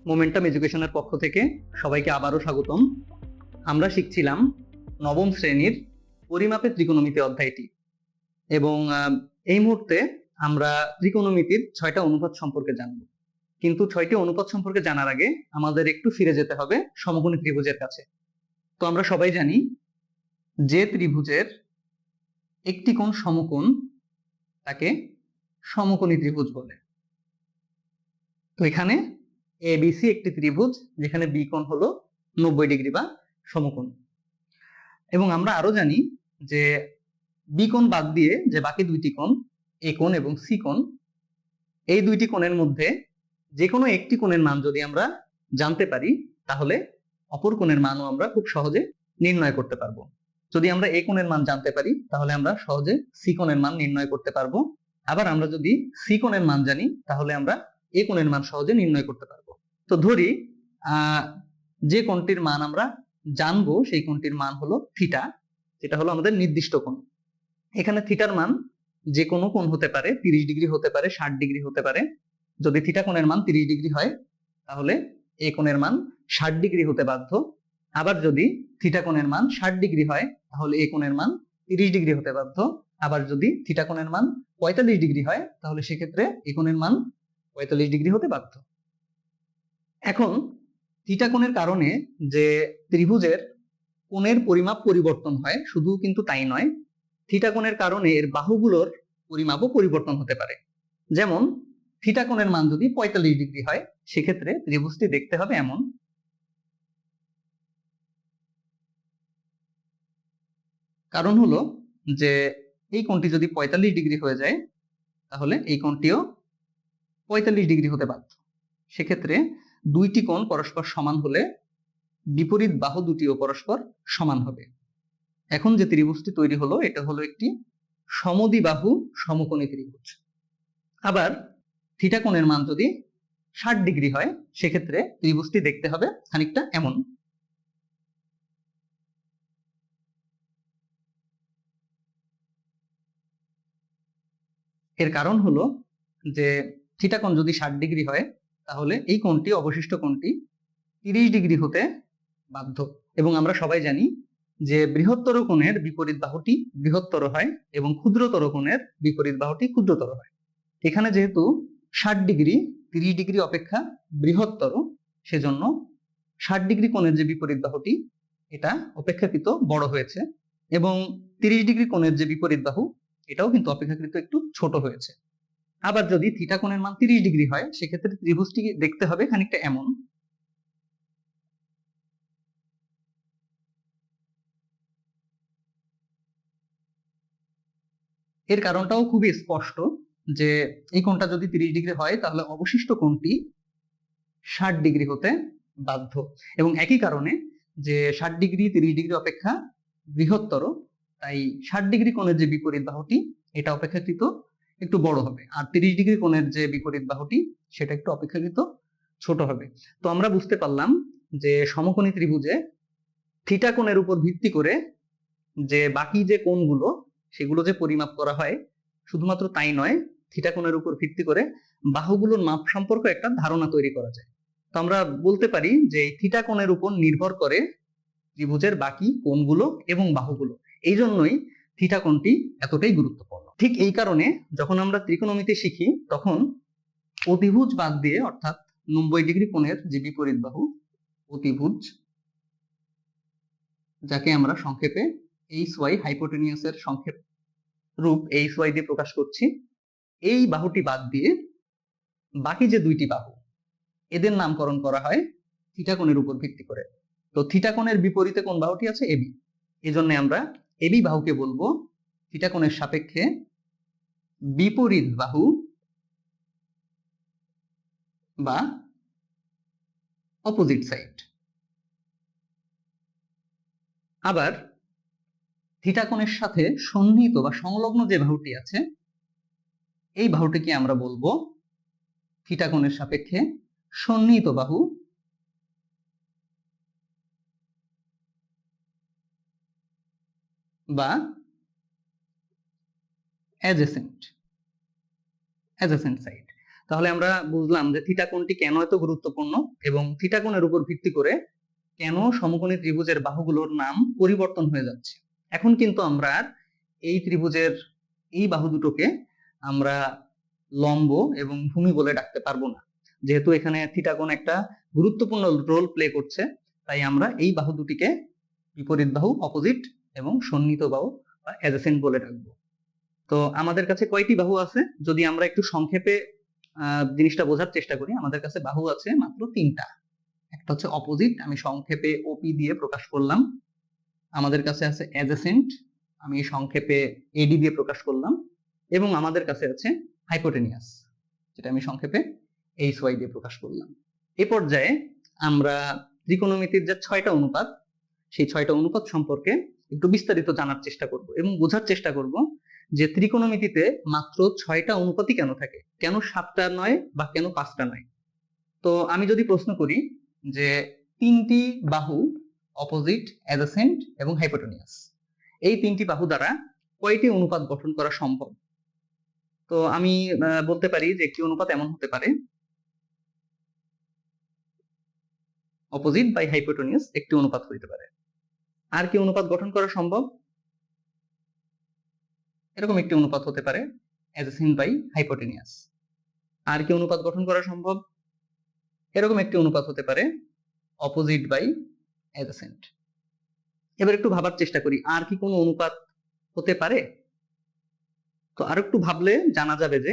Momentum এডুকেশনের পক্ষ থেকে সবাইকে আবারও স্বাগতম। আমরা শিখছিলাম নবম শ্রেণীর পরিমাপে ত্রিকোণমিতি অধ্যায়টি এবং এই মুহূর্তে আমরা ত্রিকোণমিতির 6টা অনুপাত সম্পর্কে জানব। কিন্তু 6টি অনুপাত সম্পর্কে জানার আগে আমাদের একটু ফিরে যেতে হবে সমকোণী ত্রিভুজের কাছে। তো আমরা সবাই জানি যে ত্রিভুজের একটি কোণ সমকোণ তাকে সমকোণী ত্রিভুজ বলে। তো এখানে এবিসি একটি ত্রিভুজ যেখানে বি কোণ হলো 90 ডিগ্রি বা সমকোণ। এবং আমরা আরো জানি যে বি কোণ বাদ দিয়ে যে বাকি দুইটি কোণ এ কোণ এবং সি কোণ, এই দুইটি কোণের মধ্যে যে কোনো একটি কোণের মান যদি আমরা জানতে পারি তাহলে অপর কোণের মানও আমরা খুব সহজে নির্ণয় করতে পারবো। যদি আমরা এ কোণের মান জানতে পারি তাহলে আমরা সহজে সি কোণের মান নির্ণয় করতে পারবো। আবার আমরা যদি সি কোণের মান জানি তাহলে আমরা এ কোণের মান সহজে নির্ণয় করতে পারবো। তো ধরি যে কোণটির মান আমরা জানবো সেই কোণটির মান হলো থিটা, যেটা হলো আমাদের নির্দিষ্ট কোণ। এখানে থিটার মান যে কোনো কোণ হতে পারে, 30 ডিগ্রি হতে পারে, 60 ডিগ্রি হতে পারে। যদি থিটা কোণের মান 30 ডিগ্রি হয় তাহলে এ কোণের মান 60 ডিগ্রি হতে বাধ্য। আবার যদি থিটা কোণের মান 60 ডিগ্রি হয় তাহলে এ কোণের মান 30 ডিগ্রি হতে বাধ্য। আবার যদি থিটা কোণের মান 45 ডিগ্রি হয় তাহলে সেক্ষেত্রে এ কোণের মান 45 ডিগ্রি হতে বাধ্য। এখন থিটা কোণের কারণে যে ত্রিভুজের কোণের পরিমাপ পরিবর্তন হয় শুধু কিন্তু তাই নয়, থিটা কোণের কারণে এর বাহুগুলোর পরিমাপও পরিবর্তন হতে পারে। যেমন থিটা কোণের মান যদি 45 ডিগ্রি হয় সেক্ষেত্রে ত্রিভুজটি দেখতে হবে এমন। কারণ হলো যে এই কোণটি যদি 45 ডিগ্রি হয়ে যায় তাহলে এই কোণটিও 45 ডিগ্রি হতে বাধ্য। সেক্ষেত্রে দুইটি কোণ পরস্পর সমান হলে বিপরীত বাহু দুটিও পরস্পর সমান হবে। এখন যে ত্রিভুজটি তৈরি হলো এটা হলো একটি সমদ্বিবাহু সমকোণী ত্রিভুজ। আবার থিটা কোণের মান যদি 60 ডিগ্রি হয় সেক্ষেত্রে ত্রিভুজটি দেখতে হবে খানিকটা এমন। এর কারণ হলো যে থিটা কোণ যদি 60 ডিগ্রি হয় তাহলে এই কোণটি, অবশিষ্ট কোণটি 30 ডিগ্রি হতে বাধ্য। এবং আমরা সবাই জানি যে বৃহত্তর কোণের বিপরীত বাহুটি বৃহত্তর হয় এবং ক্ষুদ্রতর কোণের বিপরীত বাহুটি ক্ষুদ্রতর হয়। এখানে যেহেতু 60 ডিগ্রি 30 ডিগ্রি অপেক্ষা বৃহত্তর, সেজন্য 60 ডিগ্রি কোণের যে বিপরীত বাহুটি এটা অপেক্ষাকৃত বড় হয়েছে এবং 30 ডিগ্রি কোণের যে বিপরীত বাহু এটাও কিন্তু অপেক্ষাকৃত একটু ছোট হয়েছে। আবার যদি থিটা কোণের মান 30 ডিগ্রি হয় সেক্ষেত্রে ত্রিভুজটি দেখতে হবে খানিকটা এমন। এর কারণটাও খুবই স্পষ্ট যে এই কোণটা যদি 30 ডিগ্রি হয় তাহলে অবশিষ্ট কোণটি 60 ডিগ্রি হতে বাধ্য। এবং একই কারণে যে 60 ডিগ্রি 30 ডিগ্রি অপেক্ষা বৃহত্তর, তাই 60 ডিগ্রি কোণের যে বিপরীত বাহুটি এটা অপেক্ষাকৃত একটু বড় হবে, আর 30 ডিগ্রি কোণের যে বিপরীত বাহুটি সেটা একটু অপেক্ষাকৃত ছোট হবে। তো আমরা বুঝতে পারলাম যে সমকোণী ত্রিভুজে থিটা কোণের উপর ভিত্তি করে যে বাকি যে কোণগুলো সেগুলো যে পরিমাপ করা হয়, শুধুমাত্র তাই নয়, থিটা কোণের উপর ভিত্তি করে বাহুগুলোর মাপ সম্পর্কে একটা ধারণা তৈরি করা যায়। তো আমরা বলতে পারি যে এই থিটা কোণের উপর নির্ভর করে ত্রিভুজের বাকি কোণগুলো এবং বাহুগুলো। এই জন্যই থিটা কোণটি এতটাই গুরুত্বপূর্ণ। ঠিক এই কারণে যখন আমরা ত্রিকোণমিতি শিখি তখন অতিভুজ বাদ দিয়ে, অর্থাৎ 90 ডিগ্রি কোণের যে বিপরীত বাহু অতিভুজ, যাকে আমরা সংক্ষেপে HY হাইপোটেনিয়াসের সংক্ষেপ রূপ HY দিয়ে প্রকাশ করছি, এই বাহুটি বাদ দিয়ে বাকি যে দুইটি বাহু এদের নামকরণ করা হয় থিটা কোণের উপর ভিত্তি করে। তো থিটা কোণের বিপরীতে কোন বাহুটি আছে? এবি। এজন্য আমরা এবি বাহুকে বলবো থিটা কোণের সাপেক্ষে বিপরীত বাহু বা অপোজিট সাইড। আবার থিটা কোণের সাথে সন্নিহিত বা সংলগ্ন যে বাহুটি আছে এই বাহুটিকে আমরা বলবো থিটা কোণের সাপেক্ষে সন্নিহিত বাহু বা অ্যাডজেসেন্ট সাইড। তাহলে আমরা বুঝলাম যে থিটা কোণটি কেন এত গুরুত্বপূর্ণ এবং থিটা কোণের উপর ভিত্তি করে কেন সমকোণী ত্রিভুজের বাহুগুলোর নাম পরিবর্তন হয়ে যাচ্ছে। এখন কিন্তু আমরা আর এই ত্রিভুজের এই বাহু দুটোকে আমরা লম্ব এবং ভূমি বলে ডাকতে পারবো না, যেহেতু এখানে থিটা কোণ একটা গুরুত্বপূর্ণ রোল প্লে করছে। তাই আমরা এই বাহু দুটিকে বিপরীত বাহু, অপোজিট এবং সন্নিহিত বাহু বা অ্যাডজেসেন্ট বলে ডাকবো। তো আমাদের কাছে কয়টি বাহু আছে, যদি আমরা একটু সংক্ষেপে জিনিসটা বোঝার চেষ্টা করি, আমাদের কাছে বাহু আছে মাত্র তিনটা। একটা হচ্ছে অপোজিট, আমি সংক্ষেপে ওপি দিয়ে প্রকাশ করলাম। আমাদের কাছে আছে অ্যাডজেসেন্ট, আমি সংক্ষেপে এডি দিয়ে প্রকাশ করলাম। এবং আমাদের কাছে আছে হাইপোটেনিয়াস, যেটা আমি সংক্ষেপে এইচ ওয়াই দিয়ে প্রকাশ করলাম। এ পর্যায়ে আমরা ত্রিকোণমিতির যে 6টা অনুপাত, সেই 6টা অনুপাত সম্পর্কে একটু বিস্তারিত জানার চেষ্টা করব এবং বোঝার চেষ্টা করব যে ত্রিকোণমিতিতে মাত্র 6টা অনুপাতই কেন থাকে, কেন 7টা নয় বা কেন 5টা নয়। তো আমি যদি প্রশ্ন করি যে 3টি বাহু অপোজিট, অ্যাডজেসেন্ট এবং হাইপোটেনিয়াস, এই 3টি বাহু দ্বারা কয়টি অনুপাত গঠন করা সম্ভব, তো আমি বলতে পারি যে একটি অনুপাত এমন হতে পারে অপোজিট বাই হাইপোটেনিয়াস একটি অনুপাত হইতে পারে। আর কি অনুপাত গঠন করা সম্ভব? এরকম একটি অনুপাত হতে পারে অ্যাডজেসেন্ট বাই হাইপোটেনিয়াস। আর কি অনুপাত গঠন করা সম্ভব? এরকম একটি অনুপাত হতে পারে অপোজিট বাই অ্যাডজেসেন্ট। এবার একটু ভাবার চেষ্টা করি, আর কি কোনো অনুপাত হতে পারে? তো আর একটু ভাবলে জানা যাবে যে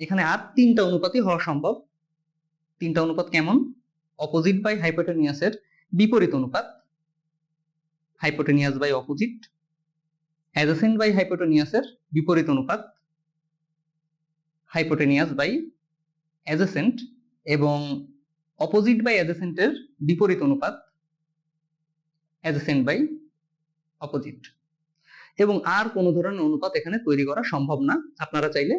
এখানে আর 3টা অনুপাতই হওয়া সম্ভব। 3টা অনুপাত কেমন? অপোজিট বাই হাইপোটেনিয়াসের বিপরীত অনুপাত, hypotenuse by opposite, adjacent by হাইপোটেনিয়াসের বিপরীত অনুপাত, হাইপোটেনিয়াস বাই অ্যাডজেসেন্ট, এবং অপোজিট বাই অ্যাডজেসেন্টের বিপরীত অনুপাত, অ্যাডজেসেন্ট বাই অপোজিট। এবং আর কোনো ধরনের অনুপাত এখানে তৈরি করা সম্ভব না। আপনারা চাইলে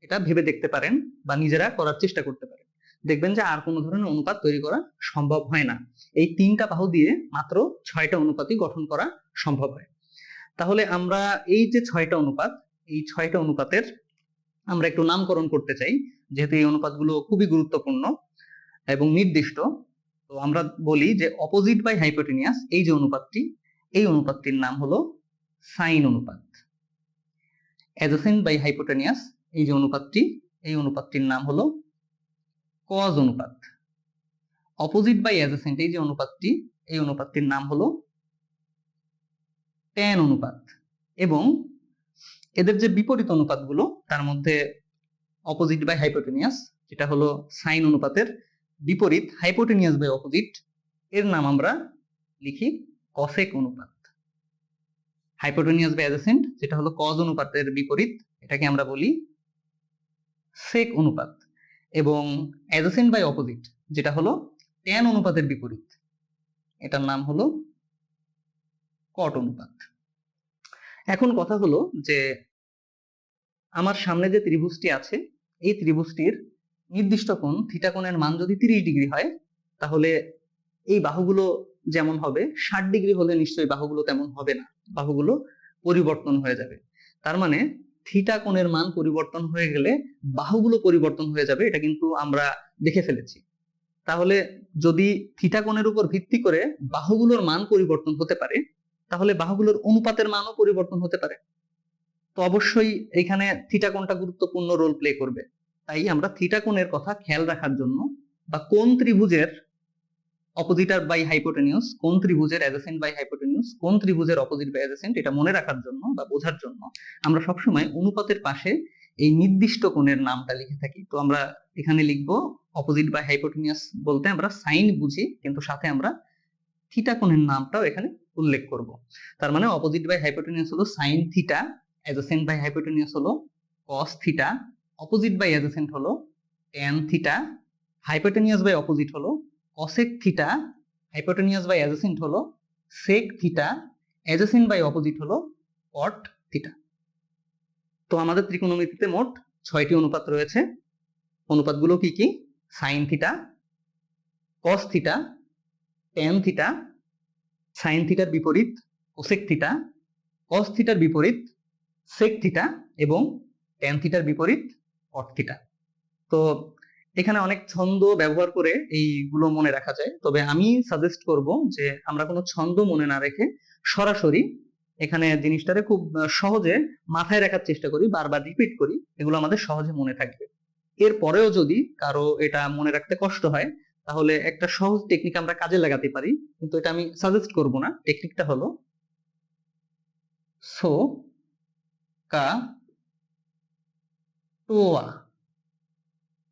এটা ভেবে দেখতে পারেন বা নিজেরা করার চেষ্টা করতে পারেন, দেখবেন যে আর কোনো ধরনের অনুপাত তৈরি করা সম্ভব হয় না। এই 3টা বাহু দিয়ে মাত্র 6টা অনুপাতই গঠন করা সম্ভব হয়। তাহলে আমরা এই যে 6টা অনুপাত, এই 6টা অনুপাতের আমরা একটু নামকরণ করতে চাই, যেহেতু এই অনুপাতগুলো খুবই গুরুত্বপূর্ণ এবং নির্দিষ্ট। তো আমরা বলি যে অপোজিট বাই হাইপোটেনিয়াস এই যে অনুপাতটি, এই অনুপাতটির নাম হলো সাইন অনুপাত। অ্যাডজেসেন্ট বাই হাইপোটেনিয়াস এই যে অনুপাতটি, এই অনুপাতটির নাম হলো কজ অনুপাত। অপোজিট বাই অ্যাডজেসেন্ট এই যে অনুপাতটি, এই অনুপাতটির নাম হলো ট্যান অনুপাত। এবং এদের যে বিপরীত অনুপাতগুলো, তার মধ্যে অপোজিট বাই হাইপোটেনিয়াস, যেটা হলো সাইন অনুপাতের বিপরীত, হাইপোটেনিয়াস বাই অপোজিট, এর নাম আমরা লিখি কসেক অনুপাত। হাইপোটেনিয়াস বাই অ্যাডজেসেন্ট যেটা হলো কজ অনুপাতের বিপরীত, এটাকে আমরা বলি সেক অনুপাত। এবং অ্যাডজেসেন্ট বাই অপোজিট যেটা হলো ট্যান অনুপাতের বিপরীত, এটার নাম হলো কট অনুপাত। এখন কথা হলো যে আমার সামনে যে ত্রিভুজটি আছে, এই ত্রিভুজটির নির্দিষ্ট কোণ থিটা কোণের মান যদি 30 ডিগ্রি হয়, তাহলে এই বাহুগুলো যেমন হবে, 60 ডিগ্রি হলে নিশ্চয়ই বাহুগুলো তেমন হবে না, বাহুগুলো পরিবর্তন হয়ে যাবে। তার মানে থিটা কোণের মান পরিবর্তন হয়ে গেলে বাহুগুলো পরিবর্তন হয়ে যাবে, এটা কিন্তু আমরা দেখে ফেলেছি। তাহলে যদি থিটা কোণের উপর ভিত্তি করে বাহুগুলোর মান পরিবর্তন হতে পারে, তাহলে বাহুগুলোর অনুপাতের মানও পরিবর্তন হতে পারে। তো অবশ্যই এখানে থিটা কোণটা গুরুত্বপূর্ণ রোল প্লে করবে। তাই আমরা থিটা কোণের কথা খেয়াল রাখার জন্য, বা কোন ত্রিভুজের অপোজিট বাই হাইপোটেনিউস, কোন ত্রিভুজের অ্যাডজেসেন্ট বাই হাইপোটেনিউস, কোন ত্রিভুজের অপোজিট বাই অ্যাডজেসেন্ট, এটা মনে রাখার জন্য বা বোঝার জন্য আমরা সবসময় অনুপাতের পাশে এই নির্দিষ্ট কোণের নামটা লিখে থাকি। তো আমরা এখানে লিখবো অপোজিট বাই হাইপোটেনিউস বলতে আমরা সাইন বুঝি, কিন্তু সাথে আমরা থিটা কোণের নামটাও এখানে উল্লেখ করব। তার মানে অপোজিট বাই হাইপোটেনিউস হলো sine theta, adjacent by hypotenuse হলো cos theta, opposite by adjacent হলো tan theta, hypotenuse by opposite হলো cosec theta, hypotenuse by adjacent হলো sec theta, adjacent by opposite হলো কট থিটা। তো আমাদের ত্রিকোণমিতিতে মোট 6টি অনুপাত রয়েছে। অনুপাতগুলো কি কি? Sine theta, cos theta, tan theta, sine থিটার বিপরীত কোসেক থিটা, কস থিটার বিপরীত সেক থিটা এবং ট্যান থিটার বিপরীত কট থিটা। তো এখানে অনেক ছন্দ ব্যবহার করে এইগুলো মনে রাখা যায়, তবে আমি সাজেস্ট করব যে আমরা কোনো ছন্দ মনে না রেখে সরাসরি এখানে জিনিসটারে খুব সহজে মাথায় রাখার চেষ্টা করি, বারবার রিপিট করি, এগুলো আমাদের সহজে মনে থাকবে। এরপরেও যদি কারো এটা মনে রাখতে কষ্ট হয়, তাহলে একটা সহজ টেকনিক আমরা কাজে লাগাতে পারি, কিন্তু এটা আমি সাজেস্ট করব না। টেকনিকটা হলো সো কা টোয়া।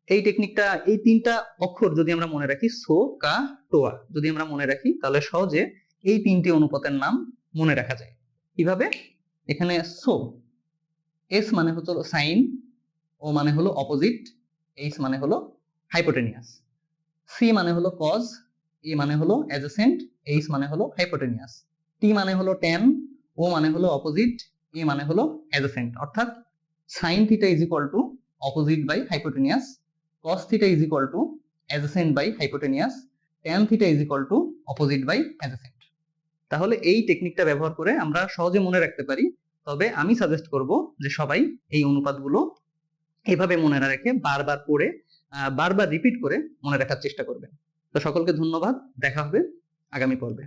এই টেকনিকটা, এই তিনটা অক্ষর যদি আমরা মনে রাখি, সো কা টোয়া যদি আমরা মনে রাখি, তাহলে সহজে এই তিনটি অনুপাতের নাম মনে রাখা যায়। কিভাবে? এখানে সো, এস মানে হলো সাইন, ও মানে হলো অপোজিট, এইচ মানে হলো হাইপোটেনিয়াস, সি মানে হলো কজ, এ মানে হলো অ্যাডজেসেন্ট, এইচ মানে হলো হাইপোটেনিয়াস, টি মানে হলো ট্যান, ও মানে হলো অপোজিট, এ মানে হলো অ্যাডজেসেন্ট। অর্থাৎ sine theta is equal to opposite by hypotenuse, cos theta is equal to adjacent by hypotenuse, tan theta is equal to opposite by adjacent. তাহলে এই টেকনিকটা ব্যবহার করে আমরা সহজে মনে রাখতে পারি, তবে আমি সাজেস্ট করব যে সবাই এই অনুপাতগুলো এভাবে মনে না রেখে বারবার পড়ে বারবার রিপিট করে মনে রাখার চেষ্টা করবেন। তো সকলকে ধন্যবাদ, দেখা হবে আগামী পর্বে।